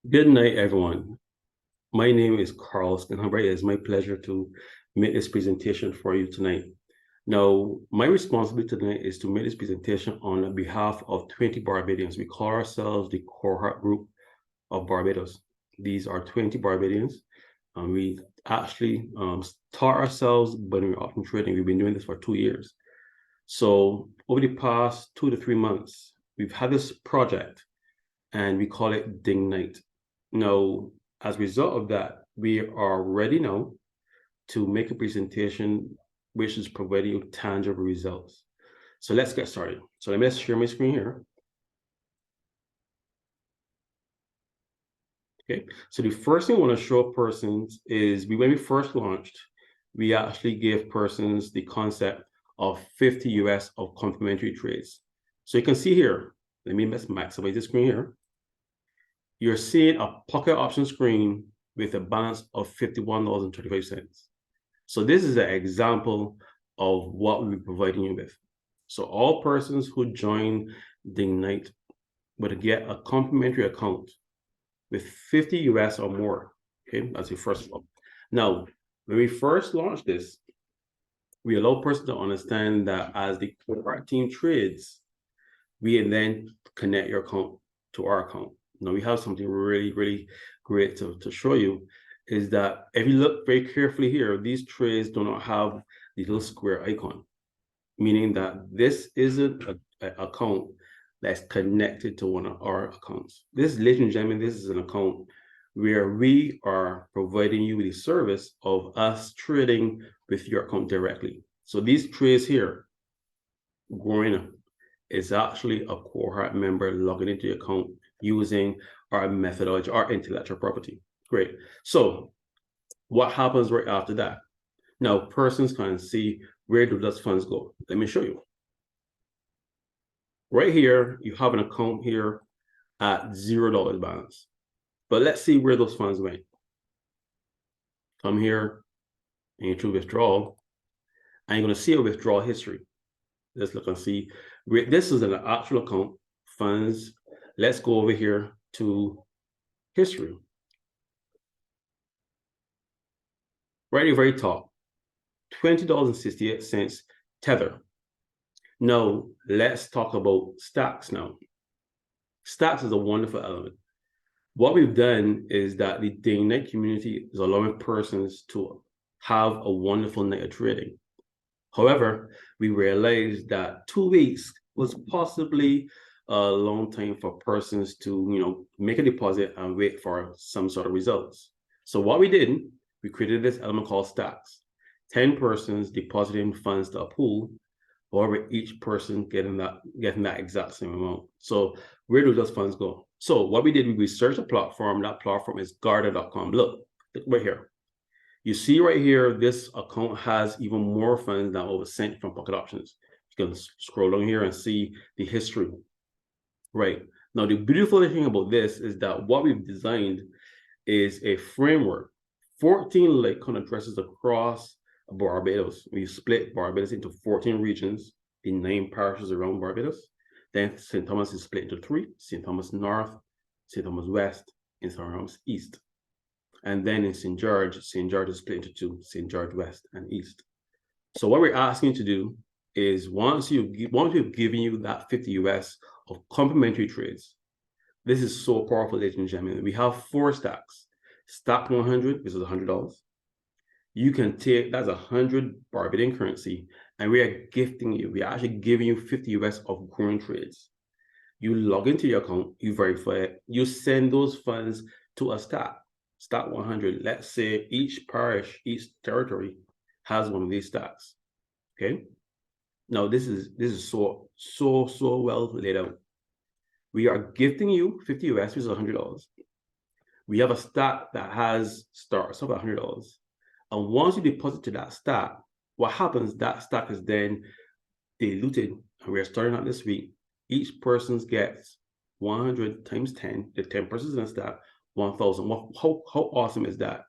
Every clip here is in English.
Good night, everyone. My name is Carlos and it is my pleasure to make this presentation for you tonight. Now, my responsibility tonight is to make this presentation on behalf of 20 Barbadians. We call ourselves the cohort group of Barbados. These are 20 Barbadians. We actually taught ourselves when we were option trading. We've been doing this for 2 years. So over the past 2 to 3 months, we've had this project and we call it Ding Night. Now, as a result of that, we are ready now to make a presentation which is providing you tangible results. So let's get started. So let me share my screen here. Okay, so the first thing I want to show persons is when we first launched, we actually gave persons the concept of 50 US of complementary trades. So you can see here, let me maximize the screen here. You're seeing a pocket option screen with a balance of $51.35. So this is an example of what we're providing you with. So all persons who join the Ignite would get a complimentary account with 50 US or more. Okay, that's the first one. Now, when we first launched this, we allow persons to understand that as the corporate team trades, we then connect your account to our account. Now we have something really, really great to show you is that if you look very carefully here, these trades do not have the little square icon, meaning that this isn't an account that's connected to one of our accounts. This, ladies and gentlemen, this is an account where we are providing you the service of us trading with your account directly. So these trades here, growing up, is actually a cohort member logging into the account using our methodology, our intellectual property. Great. So what happens right after that? Now, persons can see where do those funds go. Let me show you. Right here, you have an account here at $0 balance. But let's see where those funds went. Come here and you choose withdrawal, and you're going to see a withdrawal history. Let's look and see. This is an actual account, funds. Let's go over here to history. Right at the very top, $20.68 tether. Now, let's talk about stacks now. Stacks is a wonderful element. What we've done is that the day night community is allowing persons to have a wonderful night of trading. However, we realized that 2 weeks was possibly a long time for persons to, make a deposit and wait for some sort of results. So what we did, we created this element called stacks. 10 persons depositing funds to a pool, however, each person getting that exact same amount. So where do those funds go? So what we did, we researched a platform. That platform is garda.com. Look right here. You see right here, this account has even more funds than what was sent from Pocket Options. You can scroll down here and see the history. Right. Now, the beautiful thing about this is that what we've designed is a framework, 14 lake addresses across Barbados. We split Barbados into 14 regions in 9 parishes around Barbados. Then St. Thomas is split into 3, St. Thomas North, St. Thomas West, and St. Thomas East. And then in St. George is split into 2, St. George West and East. So what we're asking you to do is once we've given you that 50 US of complementary trades, this is so powerful, ladies and gentlemen. We have 4 stacks. Stack 100, which is $100. You can take, that's 100 Barbadian currency, and we are gifting you, we are actually giving you 50 US of growing trades. You log into your account, you verify it, you send those funds to a stack 100. Let's say each parish, each territory has one of these stacks. Okay. Now this is so well laid out. We are gifting you 50 US, which is $100. We have a stack that starts off at $100. And once you deposit to that stack, what happens, that stack is then diluted. And we're starting out this week. Each person gets 100 times 10, the 10 persons in the stack, 1,000. How awesome is that?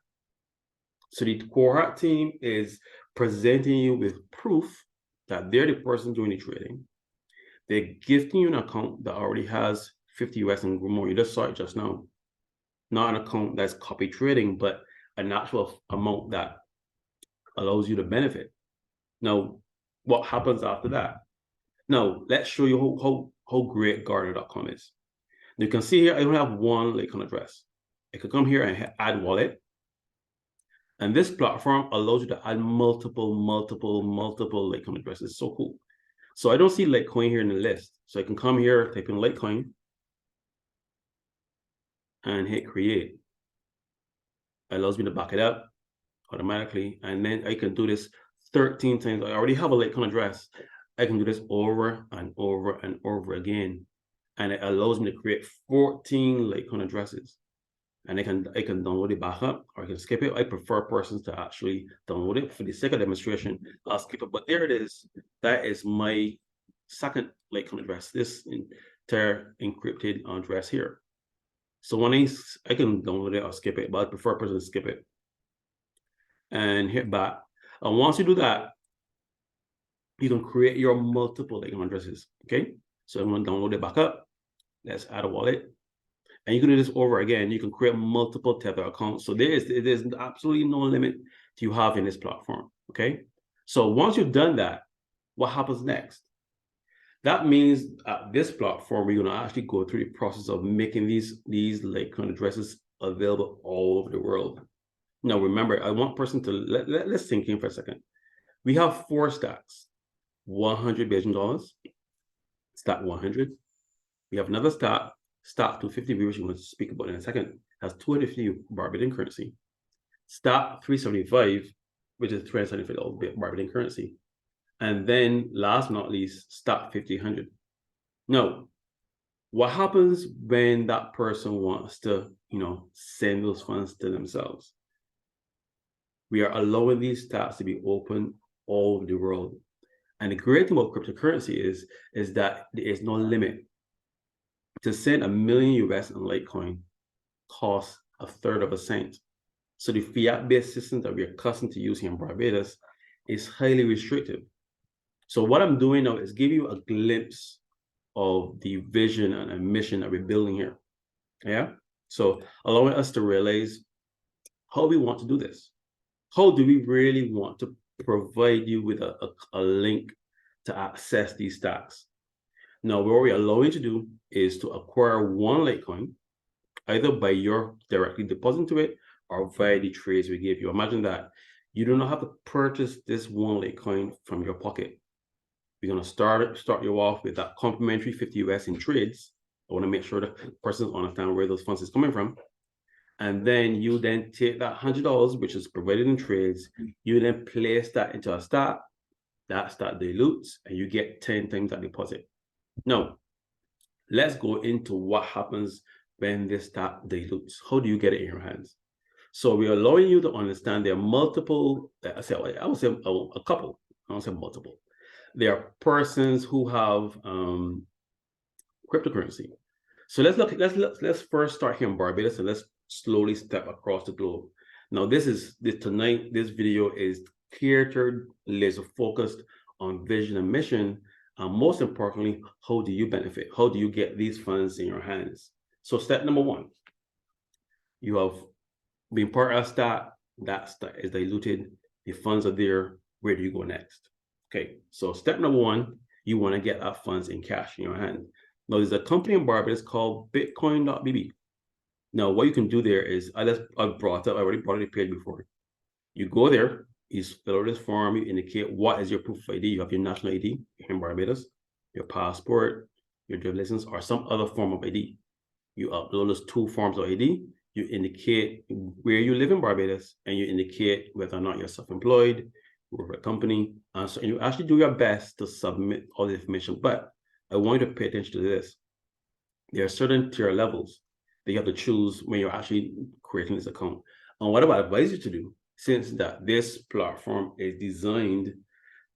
So the cohort team is presenting you with proof that they're the person doing the trading. They're gifting you an account that already has 50 US and more. You just saw it just now. not an account that's copy trading, but an actual amount that allows you to benefit. Now, what happens after that? Now, let's show you how great Gardener.com is. You can see here, I don't have one Litecoin address. I could come here and hit add wallet. And this platform allows you to add multiple Litecoin addresses. It's so cool. So I don't see Litecoin here in the list. So I can come here, type in Litecoin, and hit create. It allows me to back it up automatically. And then I can do this 13 times. I already have a Litecoin address. I can do this over and over and over again. And it allows me to create 14 Litecoin addresses. And I can download it back up, or I can skip it. I prefer persons to actually download it. For the sake of demonstration, I'll skip it. But there it is. That is my second Litecoin address. This entire encrypted address here. So when I can download it or skip it, but I prefer persons to skip it. And hit back. And once you do that, you can create your multiple Litecoin addresses. Okay. So I'm going to download it back up. Let's add a wallet. And you can do this over again. You can create multiple Tether accounts. So there's absolutely no limit to you having this platform. Okay. So once you've done that, what happens next? That means at this platform, we're going to actually go through the process of making these Litecoin addresses available all over the world. Now, remember, I want person to let's think in for a second. We have 4 stacks, $100 billion, stack 100. We have another stack 250, which we're going to speak about in a second, has 250 Barbadian currency. Stack 375, which is $375 Barbadian currency. And then last but not least, stack 1500. Now, what happens when that person wants to, send those funds to themselves? We are allowing these stacks to be open all over the world. And the great thing about cryptocurrency is that there is no limit. To send $1 million US in Litecoin costs 1/3 of a cent. So the fiat-based system that we're accustomed to using in Barbados is highly restrictive. So what I'm doing now is give you a glimpse of the vision and a mission that we're building here. Yeah. So allowing us to realize how we want to do this. How do we really want to provide you with a link to access these stacks? Now, what we're allowing you to do is to acquire 1 Litecoin, either by your directly depositing to it or via the trades we give you. Imagine that you do not have to purchase this 1 Litecoin from your pocket. We're going to start you off with that complimentary 50 US in trades. I want to make sure that persons understand where those funds is coming from. And then you then take that $100, which is provided in trades, you then place that into a stack. That stack dilutes, and you get 10 times that deposit. Now, let's go into what happens when this stack dilutes. How do you get it in your hands? So we're allowing you to understand there are multiple, I would say a couple, I don't say multiple. There are persons who have cryptocurrency. So let's first start here in Barbados, and let's slowly step across the globe. Now, this video is catered, laser focused on vision and mission. And most importantly, how do you benefit? How do you get these funds in your hands? So step number 1, you have been part of a stack. That stack is diluted. The funds are there. Where do you go next? Okay, so step number 1, you want to get that funds in cash in your hand. Now, there's a company in Barbados called Bitcoin.bb. Now, what you can do there is, I already brought it page before. You go there, you fill out this form, you indicate what is your proof of ID. You have your national ID in Barbados, your passport, your driver's license, or some other form of ID. You upload those 2 forms of ID. You indicate where you live in Barbados, and you indicate whether or not you're self-employed, work for a company, and so you actually do your best to submit all the information. But I want you to pay attention to this. There are certain tier levels that you have to choose when you're actually creating this account. And what I would advise you to do, since that this platform is designed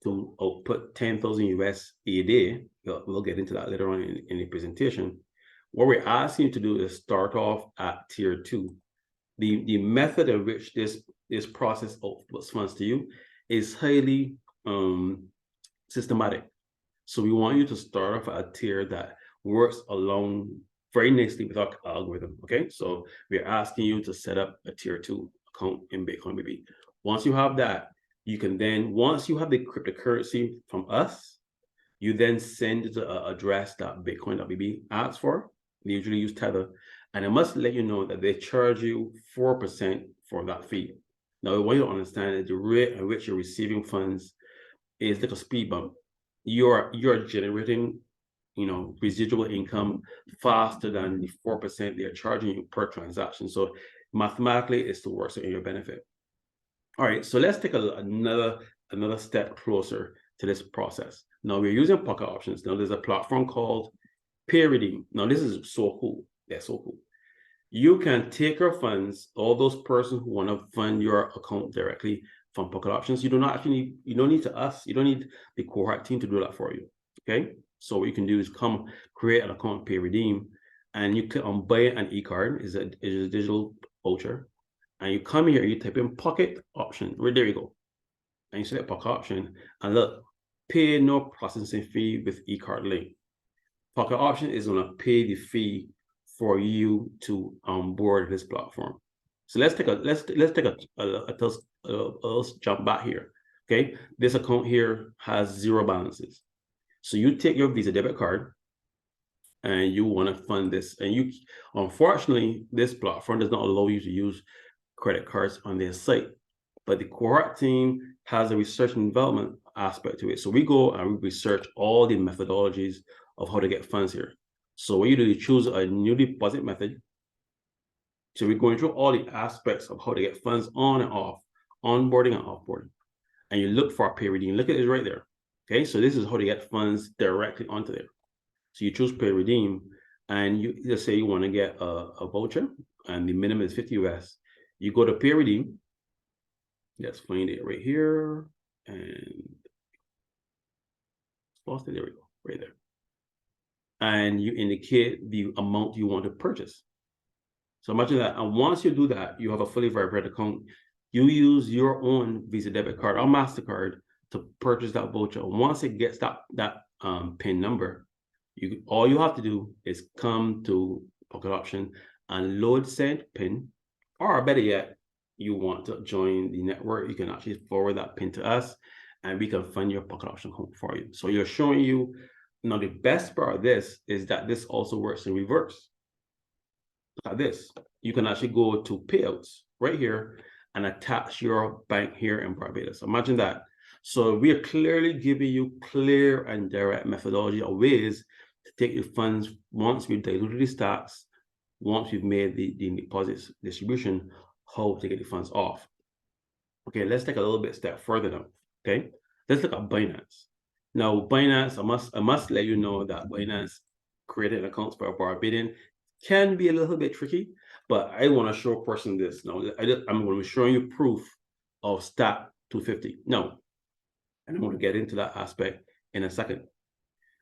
to output 10,000 US a day, we'll get into that later on in the presentation. What we're asking you to do is start off at tier 2. The method in which this process outputs funds to you is highly systematic. So we want you to start off at a tier that works along very nicely with our algorithm. Okay, so we're asking you to set up a tier 2 account in Bitcoin BB. Once you have that, you can then, once you have the cryptocurrency from us, you then send it to the address that Bitcoin.BB asks for. They usually use Tether, and I must let you know that they charge you 4% for that fee. Now, what you understand is the rate at which you're receiving funds is like a speed bump. You're generating, residual income faster than the 4% they're charging you per transaction. So mathematically, it still works in your benefit. All right, so let's take another step closer to this process. Now we're using pocket options. Now there's a platform called P.E.Y.O.N.D. Now this is so cool. That's so cool. You can take your funds, all those persons who want to fund your account directly from pocket options. You do not actually need, you don't need you don't need the cohort team to do that for you. Okay. So what you can do is come create an account, pay redeem, and you click on buy an e-card, is a digital voucher. And you come here, you type in pocket option. Right there you go. And you select pocket option, and look, pay no processing fee with e-card link. Pocket option is going to pay the fee for you to onboard this platform. So let's jump back here. Okay, this account here has 0 balances. So you take your Visa debit card and you want to fund this, and you, unfortunately, this platform does not allow you to use credit cards on their site, but the cohort team has a research and development aspect to it. So we go and we research all the methodologies of how to get funds here. So what you do, you choose a new deposit method. So we're going through all the aspects of how to get funds on and off, onboarding and offboarding. And you look for a pay redeem. Look at it right there. Okay, so this is how to get funds directly onto there. So you choose pay redeem, and you just say you want to get a voucher, and the minimum is 50 US. You go to pay redeem. Let's find it right here, and lost it. There we go, right there. And you indicate the amount you want to purchase. So imagine that. And once you do that, you have a fully verified account. You use your own Visa debit card or MasterCard to purchase that voucher. And once it gets that PIN number, all you have to do is come to Pocket Option and load send PIN, or better yet, you want to join the network, you can actually forward that PIN to us, and we can fund your Pocket Option account for you. So you're showing you. Now, the best part of this is that this also works in reverse. Look at this. You can actually go to payouts right here and attach your bank here in Barbados. Imagine that. So we are clearly giving you clear and direct methodology of ways to take your funds once we've diluted the stacks, once we've made the deposits distribution, how to get the funds off. Okay, let's take a little bit step further now. Okay, let's look at Binance. Now, Binance, I must let you know that Binance created accounts for Barbadian can be a little bit tricky, but I want to show a person this. Now, I'm going to be showing you proof of stat 250. Now, and I'm going to get into that aspect in a second.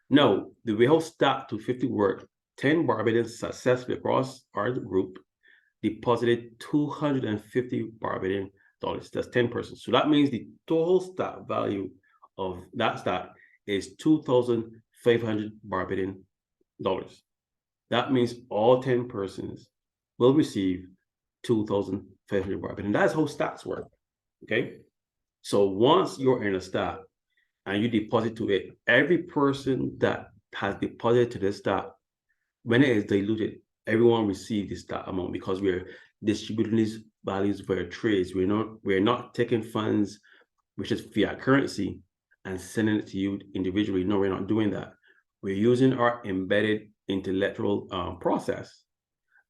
Now, the way how stat 250 worked, 10 Barbadians successfully across our group deposited 250 Barbadian dollars. That's 10 persons. So that means the total stat value of that stat is 2,500 Barbadian dollars. That means all 10 persons will receive 2,500 Barbadian. That's how stats work. Okay. So once you're in a stat and you deposit to it, every person that has deposited to this stat, when it is diluted, everyone receives this stat amount, because we're distributing these values via trades. We're not taking funds, which is fiat currency, and sending it to you individually. No, we're not doing that. We're using our embedded intellectual process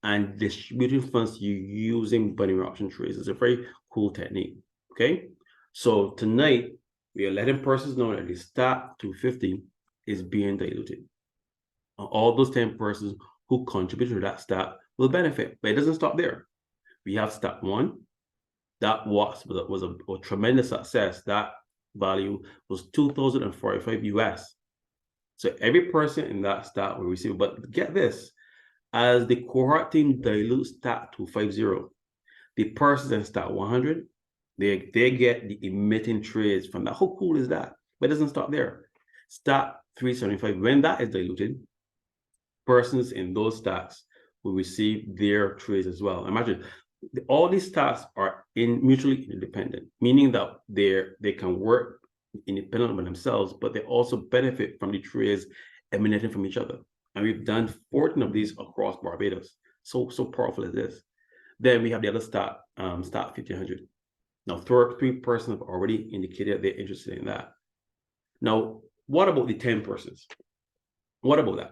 and distributing funds to you using binary option trades. It's a very cool technique. Okay, so tonight we are letting persons know that the stat 250 is being diluted. All those 10 persons who contributed to that stat will benefit, but it doesn't stop there. We have stat 1. That was a tremendous success. That value was 2,045 US. So every person in that stat will receive. But get this, as the cohort team dilutes stat 250, the persons in stat 100, they get the emitting trades from that. How cool is that? But it doesn't stop there. Stat 375, when that is diluted, persons in those stacks will receive their trades as well. Imagine all these stacks are mutually independent, meaning that they can work independent of themselves, but they also benefit from the trades emanating from each other. And we've done 14 of these across Barbados. So powerful is this. Then we have the other stack, stack 1500. Now, three persons have already indicated they're interested in that. Now, what about the 10 persons? What about that?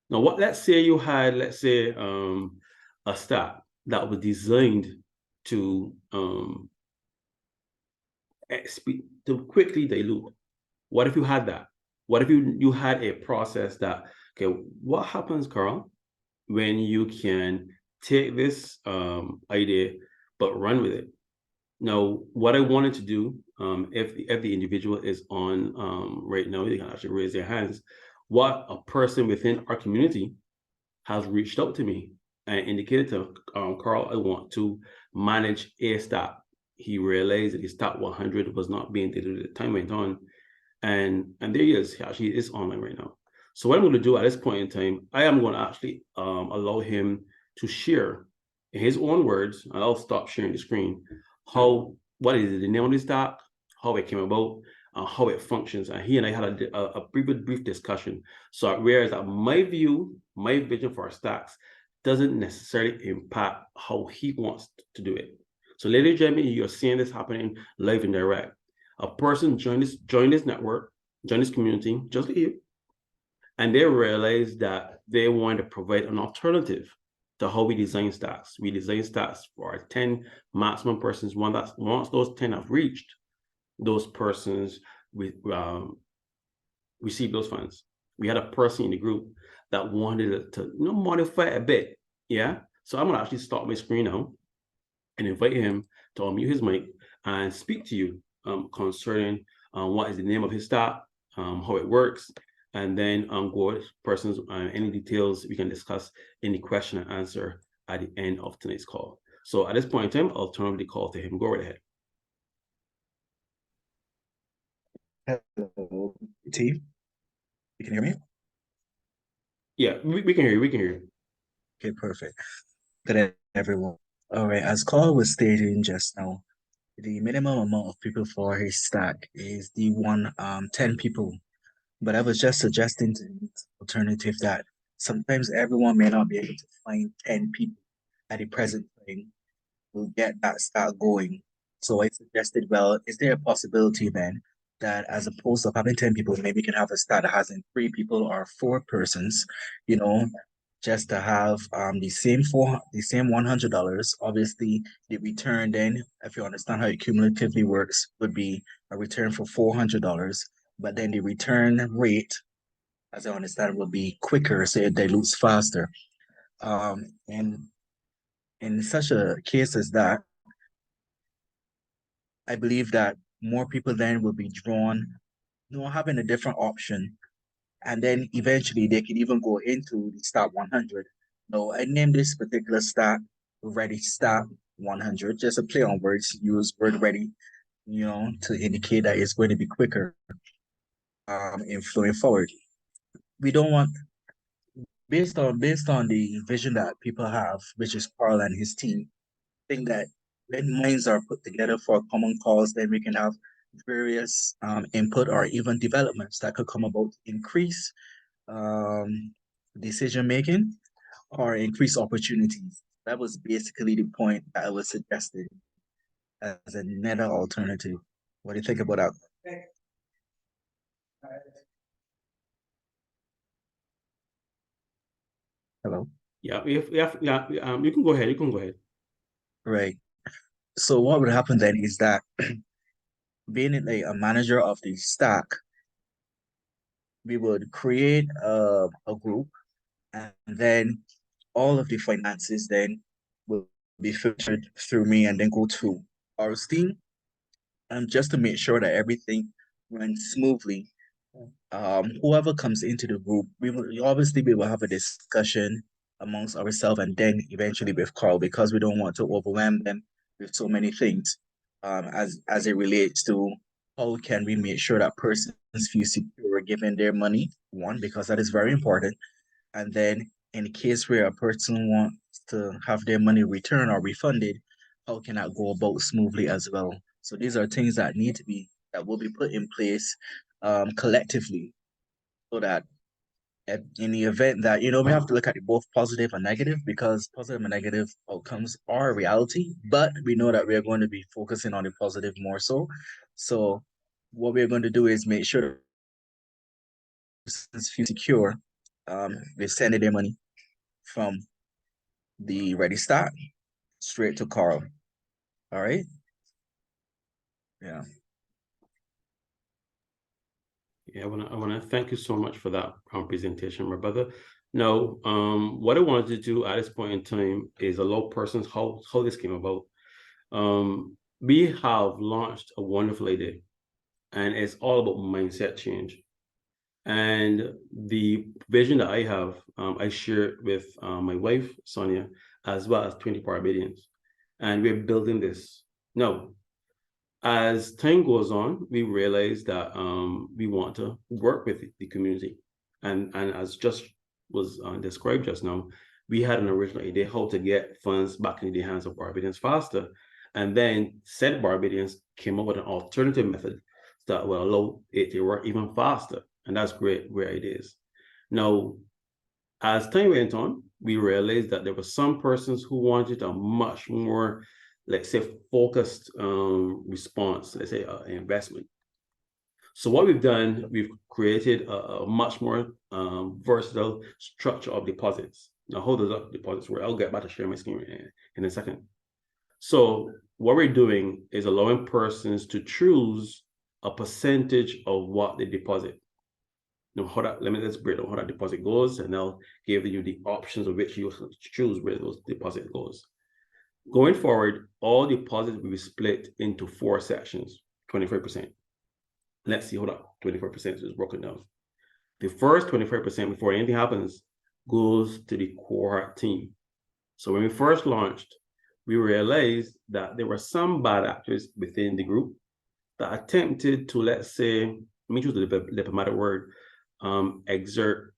Now, let's say you had, a stack that was designed to quickly dilute. What if you had that? What if you had a process that, okay, what happens, Carl, when you can take this idea but run with it? Now, what I wanted to do, if the individual is on right now, they can actually raise their hands. What a person within our community has reached out to me and indicated to Carl, I want to manage a stack. He realized that his stack 100 was not being diluted. Time went on, and there he is. He actually is online right now. So what I'm going to do at this point in time, I am going to actually allow him to share in his own words, and I'll stop sharing the screen, what is the name of this stack, how it came about, how it functions. And he and I had a brief discussion. So I realized that my vision for our stacks doesn't necessarily impact how he wants to do it. So ladies and gentlemen, you're seeing this happening live and direct. A person joined this network, joined this community, just like you, and they realized that they wanted to provide an alternative to how we design stacks. We design stacks for our 10 maximum persons. Once those 10 have reached, those persons receive those funds. We had a person in the group that wanted to modify a bit. Yeah. So I'm gonna actually stop my screen now and invite him to unmute his mic and speak to you concerning what is the name of his stack, how it works, and then go persons any details we can discuss in the question and answer at the end of tonight's call. So at this point in time, I'll turn over the call to him. Go right ahead. Hello, team. You can hear me? Yeah, we can hear you. We can hear you. Okay, perfect. Good day, everyone. All right, as Carl was stating just now, the minimum amount of people for his stack is the 10 people. But I was just suggesting to the alternative that sometimes everyone may not be able to find 10 people at the present time will get that start going. So I suggested, well, is there a possibility then that as opposed to having 10 people, maybe we can have a start that has in 3 people or 4 persons, you know, just to have the same $100. Obviously, the return then, if you understand how it cumulatively works, would be a return for $400. But then the return rate, as I understand, will be quicker, so it dilutes faster. And in such a case as that, I believe that more people then will be drawn, having a different option. And then eventually they can even go into the start 100. No, I named this particular start ready start 100, just a play on words, use word ready, to indicate that it's going to be quicker in flowing forward. We don't want, based on the vision that people have, which is Carl and his team, think that when minds are put together for a common cause, then we can have various input or even developments that could come about to increase decision making or increase opportunities. That was basically the point that I was suggesting as another alternative. What do you think about that? Hello? Yeah, you can go ahead. You can go ahead. Right. So what would happen then is that being a manager of the stack, we would create a group, and then all of the finances then will be filtered through me and then go to our team, and just to make sure that everything runs smoothly. Whoever comes into the group, we will have a discussion amongst ourselves and then eventually with Carl, because we don't want to overwhelm them with so many things as it relates to how can we make sure that persons feel secure given their money, one, because that is very important. And then in the case where a person wants to have their money returned or refunded, how can that go about smoothly as well? So these are things that will be put in place collectively so that in the event that, we have to look at both positive and negative because positive and negative outcomes are a reality, but we know that we're going to be focusing on the positive more so. So what we're going to do is make sure it's secure. They're sending their money from the Ready Start straight to Carl. All right. Yeah. Yeah, I wanna thank you so much for that presentation, my brother. Now, what I wanted to do at this point in time is allow persons how this came about. We have launched a wonderful idea, and it's all about mindset change. And the vision that I have, I share it with my wife, Sonia, as well as 20 Barbadians. And we're building this. Now, as time goes on, we realize that we want to work with the community. And as just was described just now, we had an original idea how to get funds back in the hands of Barbadians faster. And then said Barbadians came up with an alternative method that will allow it to work even faster. And that's great ideas. Now, as time went on, we realized that there were some persons who wanted a much more, let's say, focused response, let's say, investment. So what we've done, we've created a much more versatile structure of deposits. Now, how does that deposits work? I'll get back to share my screen in a second. So what we're doing is allowing persons to choose a percentage of what they deposit. Now, let's break down how that deposit goes, and I'll give you the options of which you choose where those deposit goes. Going forward, all deposits will be split into 4 sections, 25%. Let's see how that 25% is broken down. The first 25%, before anything happens, goes to the cohort team. So when we first launched, we realized that there were some bad actors within the group that attempted to, let's say, let me choose the diplomatic word, exert,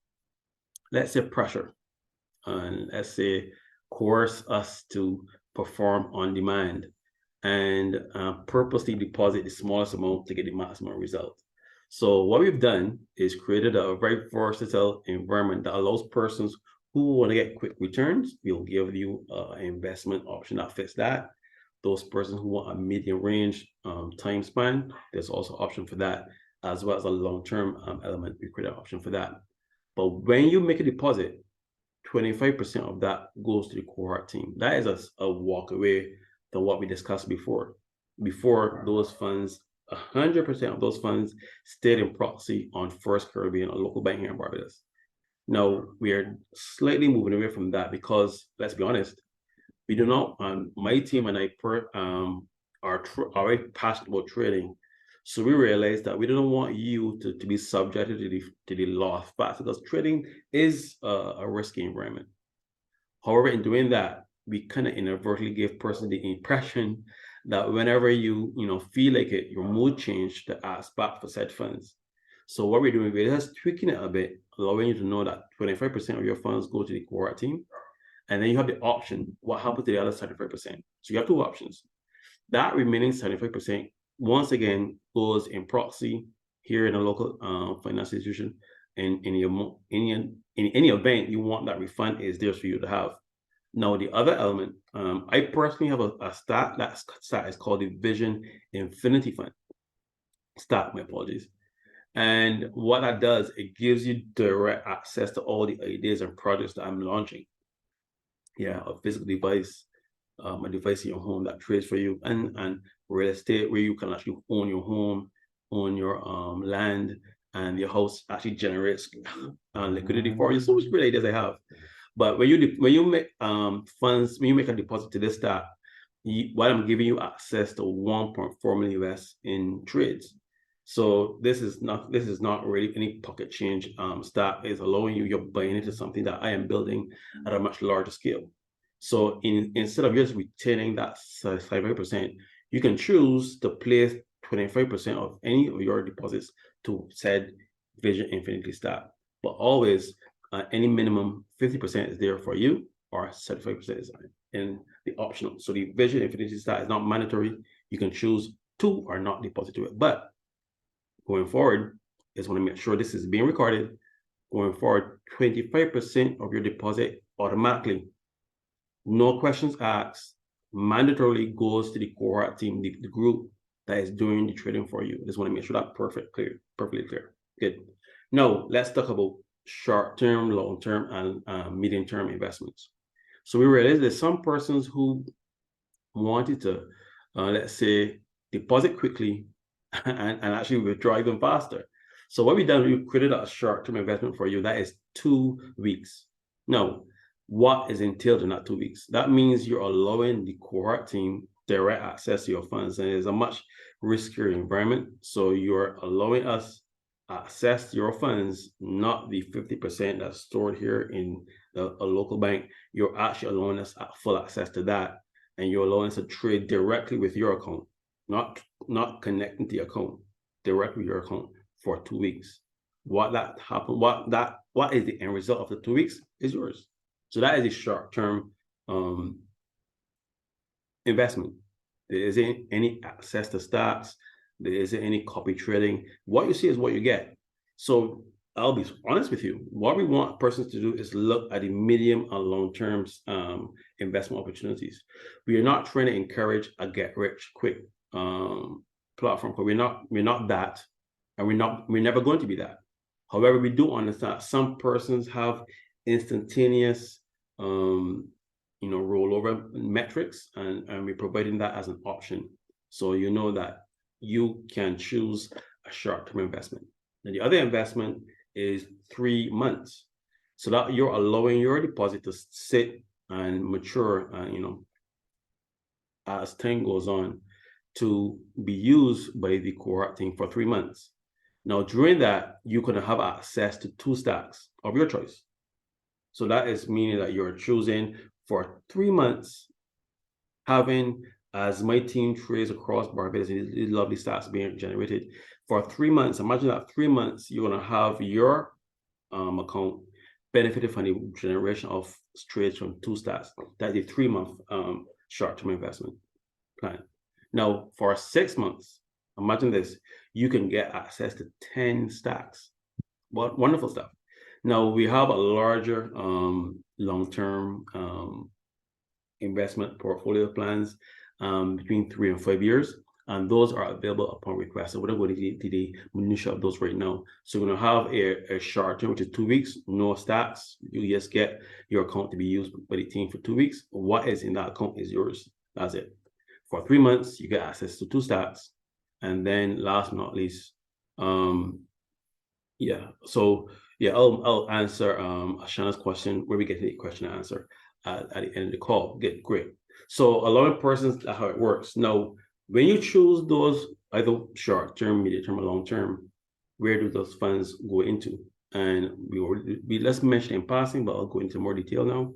let's say, pressure, and let's say, coerce us to perform on demand and purposely deposit the smallest amount to get the maximum result. So what we've done is created a very versatile environment that allows persons who want to get quick returns. We'll give you an investment option that fits that. Those persons who want a medium range time span, there's also option for that, as well as a long-term element. We create an option for that. But when you make a deposit, 25% of that goes to the cohort team. That is a walk away than what we discussed before. Before those funds, 100% of those funds stayed in proxy on First Caribbean, a local bank here in Barbados. Now, we are slightly moving away from that because, let's be honest, we do not, my team and I are very passionate about trading. So we realized that we don't want you to be subjected to the loss factor because trading is a risky environment. However, in doing that, we kind of inadvertently give person the impression that whenever you feel like it, your mood change to ask back for said funds. So what we're doing, we're just tweaking it a bit, allowing you to know that 25% of your funds go to the cohort team. And then you have the option, what happens to the other 75%? So you have 2 options. That remaining 75%, once again, goes in proxy here in a local financial institution. And in any event you want that refund is there for you to have. Now, the other element, I personally have a stat. That stat is called the Vision Infinity Fund. Stat, my apologies. And what that does, it gives you direct access to all the ideas and projects that I'm launching. Yeah, a physical device, a device in your home that trades for you, and real estate where you can actually own your home, own your land, and your house actually generates liquidity for you. So much great ideas I have. But when you make funds, when you make a deposit to this start, what I'm giving you access to 1.4 million US in trades. So this is not really any pocket change. Start is allowing you're buying into something that I am building at a much larger scale. So instead of just retaining that 75%, you can choose to place 25% of any of your deposits to said Vision Infinity Start. But always any minimum 50% is there for you, or 75% is in the optional. So the Vision Infinity Stack is not mandatory. You can choose to or not deposit to it. But going forward, I just want to make sure this is being recorded. Going forward, 25% of your deposit automatically, no questions asked, mandatorily goes to the cohort team, the group that is doing the trading for you. I just want to make sure that's perfectly clear. Good. Now, let's talk about short-term, long-term, and medium-term investments. So we realized there's some persons who wanted to, let's say, deposit quickly and actually withdraw even faster. So what we done, we created a short-term investment for you that is 2 weeks. Now, what is entailed in that 2 weeks? That means you're allowing the cohort team direct access to your funds, and it's a much riskier environment. So you're allowing us access to your funds, not the 50% that's stored here in a local bank. You're actually allowing us full access to that, and you're allowing us to trade directly with your account, not connecting to your account, directly with your account for 2 weeks. What is the end result of the 2 weeks is yours. So that is a short-term investment. There isn't any access to stocks. There isn't any copy trading. What you see is what you get. So I'll be honest with you. What we want persons to do is look at the medium and long-term investment opportunities. We are not trying to encourage a get-rich-quick platform, because we're not that, and we're never going to be that. However, we do understand some persons have instantaneous rollover metrics, and we're providing that as an option. So you know that you can choose a short-term investment. And the other investment is 3 months. So that you're allowing your deposit to sit and mature, as time goes on, to be used by the cohort team for 3 months. Now, during that, you're going to have access to 2 stacks of your choice. So that is meaning that you're choosing for 3 months, having, as my team trades across Barbados, these lovely stacks being generated for 3 months. Imagine that 3 months, you're going to have your account benefited from the generation of trades from 2 stacks. That's a 3-month short-term investment plan. Now, for 6 months, imagine this, you can get access to 10 stacks. What wonderful stuff. Now, we have a larger long-term investment portfolio plans between 3 and 5 years, and those are available upon request. So we're not going to the minutia of those right now. So we're going to have a short term, which is 2 weeks, no stacks. You just get your account to be used by the team for 2 weeks. What is in that account is yours. That's it. For 3 months, you get access to 2 stacks. And then last but not least, I'll answer Ashana's question, where we get the question and answer at the end of the call. Great. So allowing persons, that's how it works. Now, when you choose those, either short-term, medium-term, or long-term, where do those funds go into? And let's mention in passing, but I'll go into more detail now,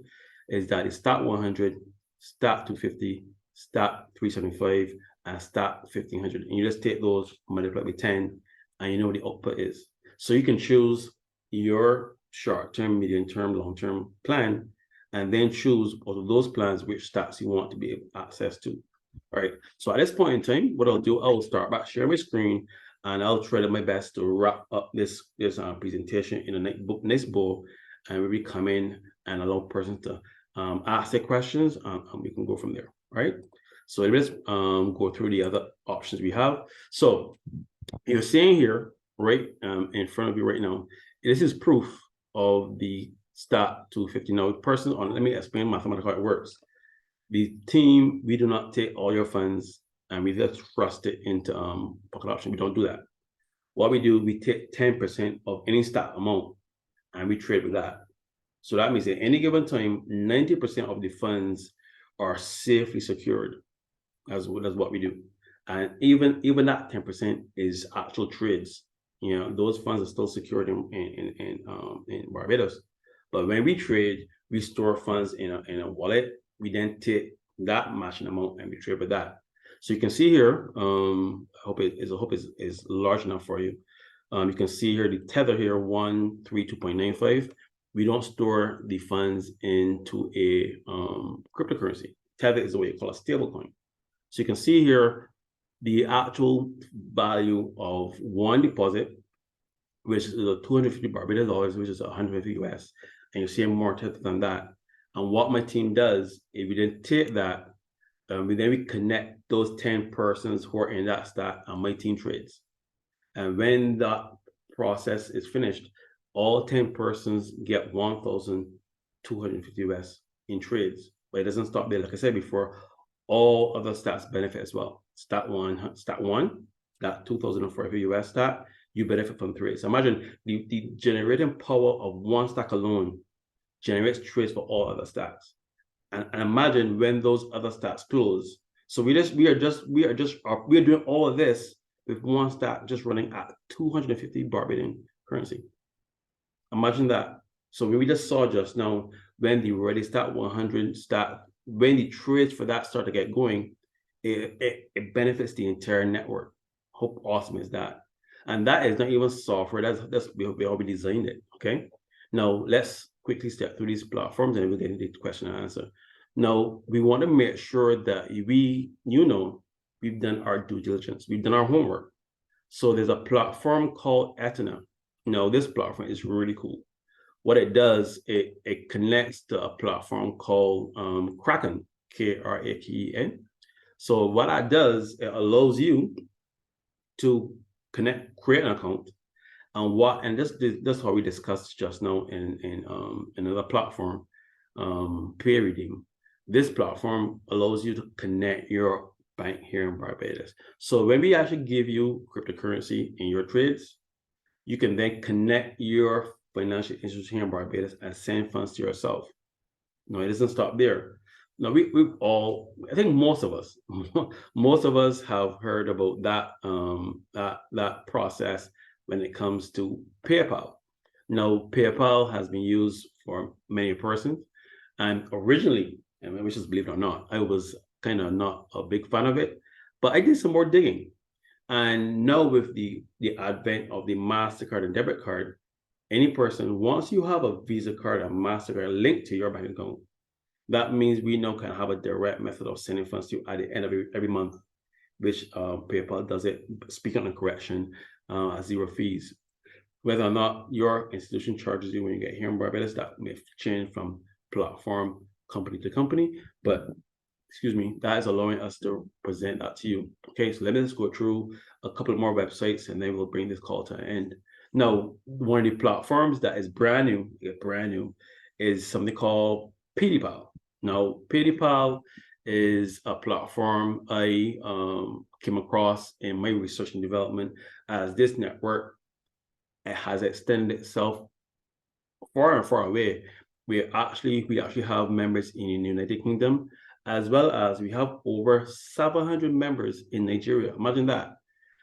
is that it's Stock 100, Stock 250, Stock 375, and Stock 1500. And you just take those, multiply by 10, and you know what the output is. So you can choose your short-term, medium-term, long-term plan, and then choose out of those plans which stocks you want to be able to access to. All right. So at this point in time, what I'll do, I'll start back sharing my screen, and I'll try my best to wrap up this presentation in the next bowl, and we'll be coming and allow persons to ask their questions, and we can go from there. All right. So let's go through the other options we have. So you're seeing here, right in front of you right now, this is proof of the Stock 250. Now, let me explain mathematically how it works. The team, we do not take all your funds and we just thrust it into pocket option. We don't do that. What we do, we take 10% of any stock amount and we trade with that. So that means at any given time, 90% of the funds are safely secured. That's what we do. And even that 10% is actual trades. Those funds are still secured in Barbados. But when we trade, we store funds in a wallet. We then take that matching amount and we trade with that. So you can see here, I hope it is large enough for you. You can see here the tether here, 132.95. we don't store the funds into a cryptocurrency. Tether is what you call a stablecoin. So you can see here the actual value of one deposit, which is 250 Barbados dollars, which is 150 US, and you see more Tether than that. And what my team does, if we then take that, we connect those 10 persons who are in that stack, and my team trades. And when that process is finished, all 10 persons get 1,250 US in trades. But it doesn't stop there. Like I said before, all other stacks benefit as well. Stack one, that 2,040 US stack, you benefit from trades. So imagine the generating power of one stack alone generates trades for all other stacks. And imagine when those other stacks close. So we are doing all of this with one stack just running at 250 Barbadian currency. Imagine that. So we just saw just now when the ready stack 100 stack, when the trades for that start to get going, it benefits the entire network. How awesome is that? And that is not even software. That's we already designed it. Okay. Now let's quickly step through these platforms and we'll get into the question and answer. Now we want to make sure that we've done our due diligence, we've done our homework. So there's a platform called Athena. Now this platform is really cool. What it does, it connects to a platform called Kraken, Kraken. So what that does, it allows you to create an account, and this how we discussed just now in another platform, Pay Redeem. This platform allows you to connect your bank here in Barbados. So when we actually give you cryptocurrency in your trades, you can then connect your financial institution here in Barbados and send funds to yourself. No, it doesn't stop there. Now I think most of us have heard about that process when it comes to PayPal. Now, PayPal has been used for many persons, and originally, and we just believe it or not, I was kind of not a big fan of it, but I did some more digging. And now with the advent of the MasterCard and debit card, any person, once you have a Visa card and MasterCard linked to your bank account, that means we now can have a direct method of sending funds to you at the end of every month, which PayPal does it, speaking on correction, at zero fees. Whether or not your institution charges you when you get here in Barbados, that may change from platform company to company, but excuse me, that is allowing us to present that to you. Okay, so let me just go through a couple more websites and then we'll bring this call to an end. Now, one of the platforms that is brand new, is something called PayPal. Now, PayPal is a platform I came across in my research and development, as this network, it has extended itself far and far away. We actually have members in the United Kingdom, as well as we have over 700 members in Nigeria. Imagine that.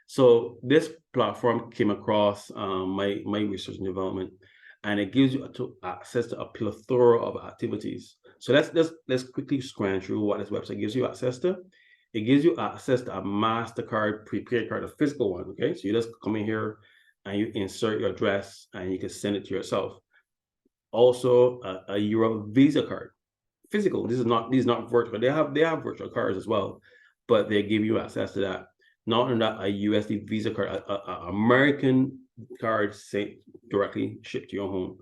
So this platform came across my research and development, and it gives you access to a plethora of activities. So let's quickly scan through what this website gives you access to. It gives you access to a MasterCard prepaid card, a physical one. Okay, so you just come in here and you insert your address and you can send it to yourself. Also, a Euro Visa card, physical. These are not virtual. They have virtual cards as well, but they give you access to that. Not only that, a USD Visa card, a American card sent directly shipped to your home.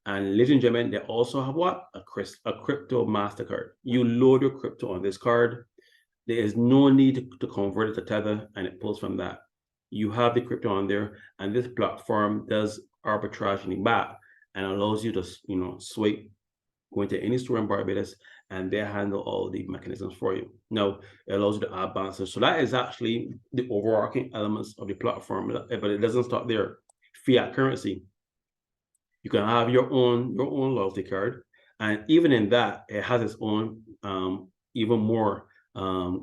And ladies and gentlemen, they also have what? A crypto MasterCard. You load your crypto on this card. There is no need to convert it to Tether, and it pulls from that. You have the crypto on there, and this platform does arbitrage back and allows you to, swipe, go into any store in Barbados, and they handle all the mechanisms for you. Now, it allows you to add balances. So that is actually the overarching elements of the platform, but it doesn't stop there. Fiat currency. You can have your own loyalty card, and even in that, it has its own even more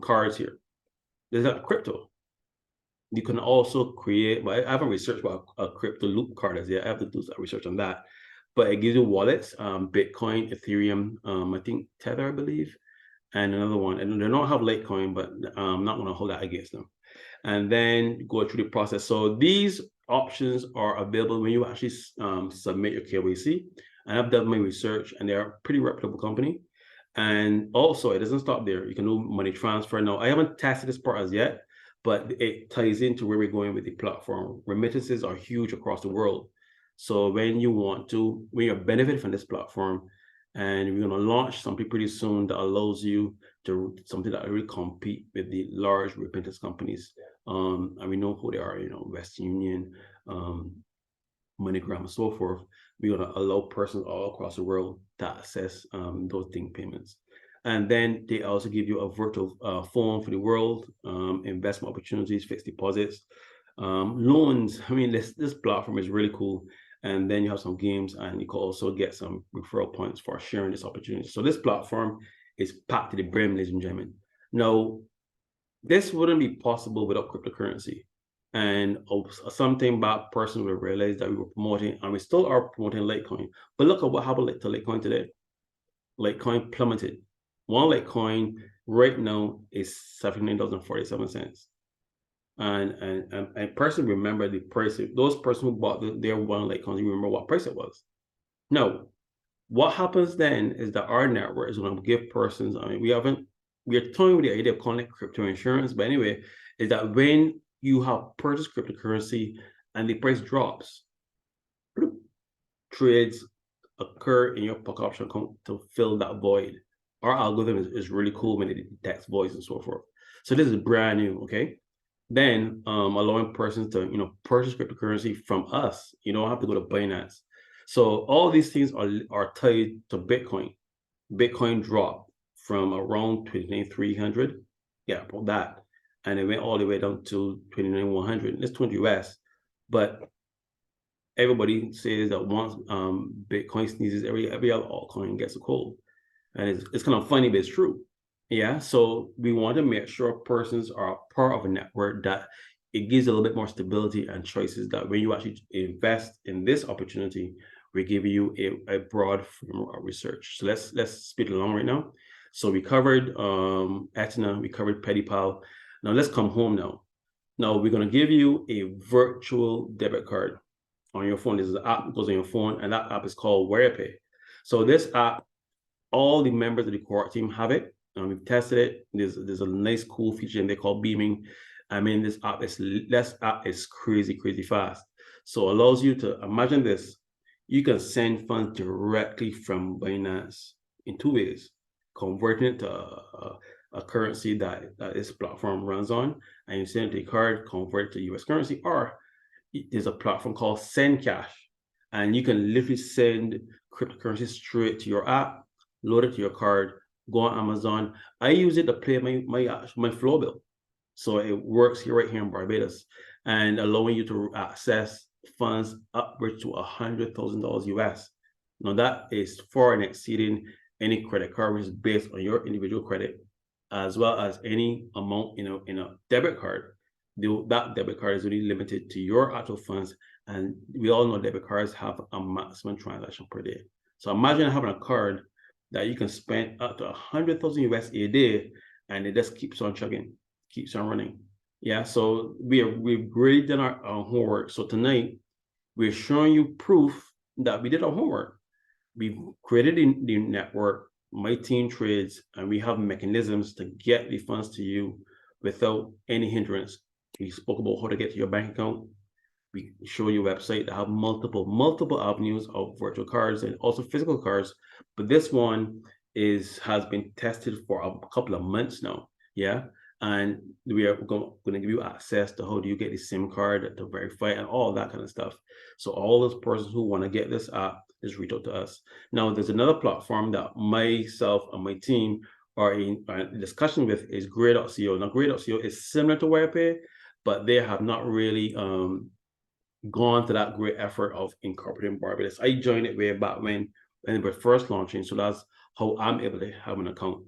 cards here. There's a crypto. You can also create, but I haven't researched what a crypto loop card is yet. I have to do some research on that. But it gives you wallets, Bitcoin, Ethereum, I think Tether, I believe, and another one. And they don't have Litecoin, but I'm not going to hold that against them. And then go through the process. So these options are available when you actually submit your KYC. And I've done my research, and they're a pretty reputable company. And also, it doesn't stop there. You can do money transfer. Now, I haven't tested this part as yet, but it ties into where we're going with the platform. Remittances are huge across the world. So when you're benefiting from this platform, and we're going to launch something pretty soon that allows you to something that really compete with the large remittance companies. And we know who they are, Western Union, MoneyGram, and so forth. We're going to allow persons all across the world to access those thing payments. And then they also give you a virtual phone for the world, investment opportunities, fixed deposits, loans. I mean, this platform is really cool. And then you have some games, and you can also get some referral points for sharing this opportunity. So this platform is packed to the brim, ladies and gentlemen. Now, this wouldn't be possible without cryptocurrency. And something about person will realize that we were promoting, and we still are promoting Litecoin. But look at what happened to Litecoin today. Litecoin plummeted. One Litecoin right now is $79.47. And person remember the price. Those person who bought their one Litecoin, you remember what price it was. No, what happens then is that our network is going to give persons. I mean, we're toying with the idea of calling it crypto insurance, but anyway, is that when you have purchased cryptocurrency and the price drops, trades occur in your pocket option account to fill that void. Our algorithm is really cool when it detects voice and so forth. So this is brand new, okay? Then allowing persons to purchase cryptocurrency from us. You don't have to go to Binance. So all these things are tied to Bitcoin. Bitcoin dropped from around 29,300, yeah, about that, and it went all the way down to 29,100. It's 20 US, but everybody says that once Bitcoin sneezes, every other altcoin gets a cold, and it's kind of funny, but it's true. Yeah, so we want to make sure persons are part of a network that it gives a little bit more stability and choices, that when you actually invest in this opportunity, we give you a broad framework of research. So let's speed along right now. So we covered Aetna, we covered PayPal. Now let's come home now. Now we're going to give you a virtual debit card on your phone. This is an app that goes on your phone, and that app is called WarePay. So this app, all the members of the core team have it. We've tested it. There's a nice, cool feature in there called beaming. I mean, this app is crazy fast. So it allows you to imagine this. You can send funds directly from Binance in two ways: converting it to a currency that this platform runs on, and you send it to the card, convert it to US currency, or there's a platform called SendCash, and you can literally send cryptocurrency straight to your app, load it to your card, go on Amazon. I use it to pay my flow bill. So it works here right here in Barbados, and allowing you to access funds upwards to $100,000 US. Now that is far and exceeding any credit card, which is based on your individual credit, as well as any amount in a debit card. That debit card is only limited to your actual funds, and we all know debit cards have a maximum transaction per day. So imagine having a card that you can spend up to 100,000 US a day, and it just keeps on chugging, keeps on running. Yeah, so we've really done our homework. So tonight we're showing you proof that we did our homework. We've created the network. My team trades, and we have mechanisms to get the funds to you without any hindrance. We spoke about how to get to your bank account. We show you a website that have multiple avenues of virtual cards and also physical cards. But this one has been tested for a couple of months now. Yeah. And we are going to give you access to how do you get the SIM card to verify and all that kind of stuff. So all those persons who want to get this app, just reach out to us. Now, there's another platform that myself and my team are in discussion with, is Grey.co. Now, Grey.co is similar to WirePay, but they have not really gone to that great effort of incorporating Barbados. I joined it way back when they were first launching. So that's how I'm able to have an account.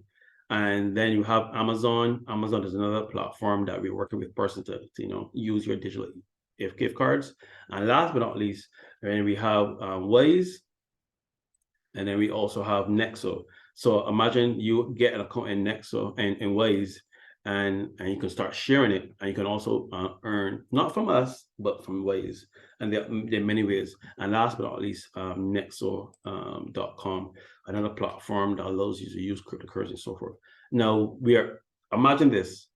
And then you have Amazon. Amazon is another platform that we're working with persons to use your digital gift cards. And last but not least, then we have Waze, and then we also have Nexo. So imagine you get an account in Nexo and in Waze, and you can start sharing it, and you can also earn not from us but from ways, and there are many ways. And last but not least, nexo.com, another platform that allows you to use cryptocurrency and so forth. Now imagine this: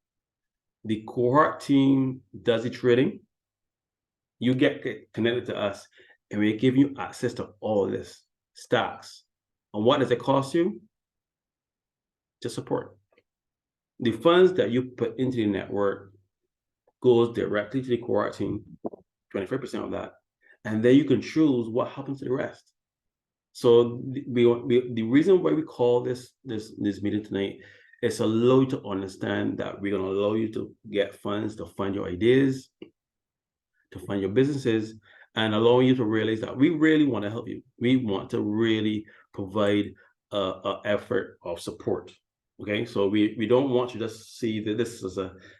the cohort team does the trading, you get connected to us, and we give you access to all this stocks. And what does it cost you? Just support. The funds that you put into the network goes directly to the cohort team, 25% of that, and then you can choose what happens to the rest. So the reason why we call this meeting tonight is to allow you to understand that we're going to allow you to get funds to fund your ideas, to fund your businesses, and allowing you to realize that we really want to help you. We want to really provide an effort of support. Okay, so we don't want you to just see that this is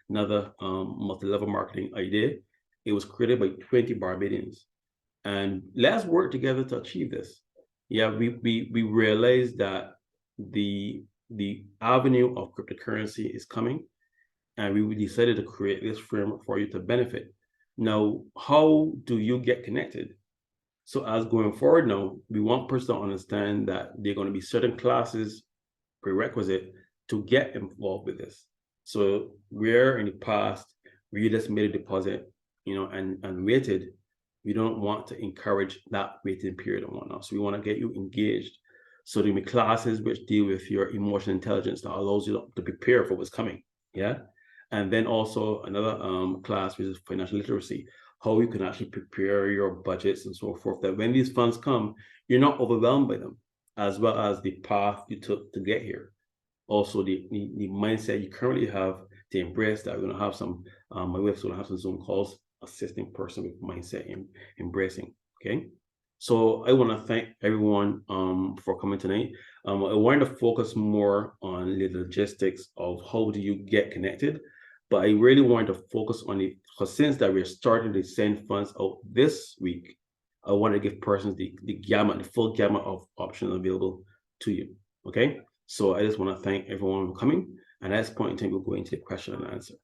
another multi-level marketing idea. It was created by 20 Barbadians, and let's work together to achieve this. Yeah, we realize that the avenue of cryptocurrency is coming, and we decided to create this framework for you to benefit. Now, how do you get connected? So as going forward now, we want person to understand that there are going to be certain classes prerequisite to get involved with this. So where in the past we just made a deposit, and waited, we don't want to encourage that waiting period and whatnot. So we want to get you engaged. So there'll be classes which deal with your emotional intelligence that allows you to prepare for what's coming. Yeah. And then also another class, which is financial literacy, how you can actually prepare your budgets and so forth, that when these funds come, you're not overwhelmed by them, as well as the path you took to get here. Also, the mindset you currently have to embrace that. We're going to have some, my wife's going to have some Zoom calls assisting person with mindset and embracing. Okay. So I want to thank everyone for coming tonight. I wanted to focus more on the logistics of how do you get connected, but I really wanted to focus on it because since that we're starting to send funds out this week, I want to give persons the full gamut of options available to you. Okay. So I just want to thank everyone for coming. And at this point in time, we'll go into the question and answer.